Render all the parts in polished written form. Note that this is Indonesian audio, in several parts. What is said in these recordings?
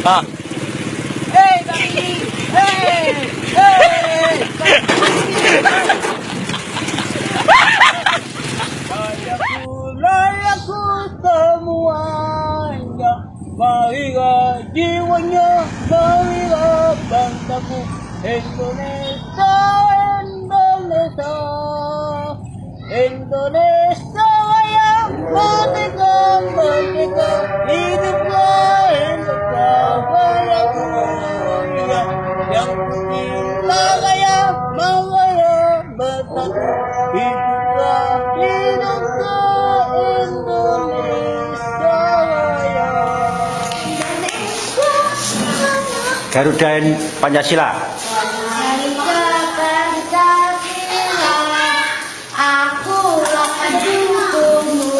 Ah. Hei, kami! Hei! Hei! Layaku semuanya, marilah jiwanya, marilah bangsaku, Indonesia, Indonesia, Indonesia Raya, merdeka, merdeka, hiduplah, hiduplah rayaku, yang cinta raya, meraya bersatu, hiduplah, hiduplah Indonesia Raya. Garuda Pancasila. Akulah pendukungmu,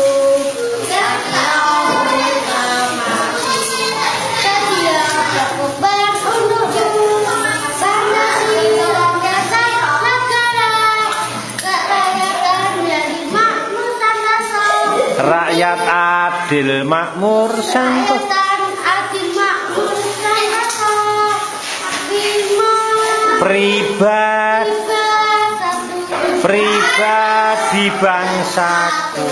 setia berkorban untukmu, Pancasila dasar negara, kerakyatan jadi makmur santoso, Rakyat adil makmur santoso. kerakyatan adil makmur santoso, Pribadi bangsaku.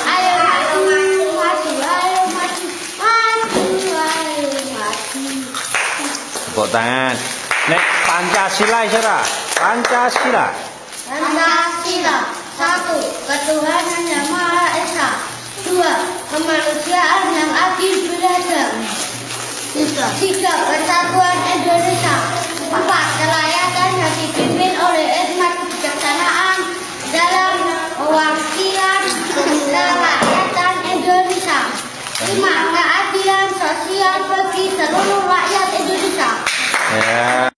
Ayo maju, maju, ayo maju, maju, ayo maju. Tepuk tangan. Nek Pancasila isra. Pancasila. Pancasila. 1. Ketuhanan yang Maha Esa. 2. Kemanusiaan yang adil beradab. 3. Persatuan Indonesia. 4. Kerakyatan yang dipimpin oleh hikmat kebijaksanaan dalam mewakilkan kerakyatan Indonesia. 5. Keadilan sosial bagi seluruh rakyat Indonesia. Ya.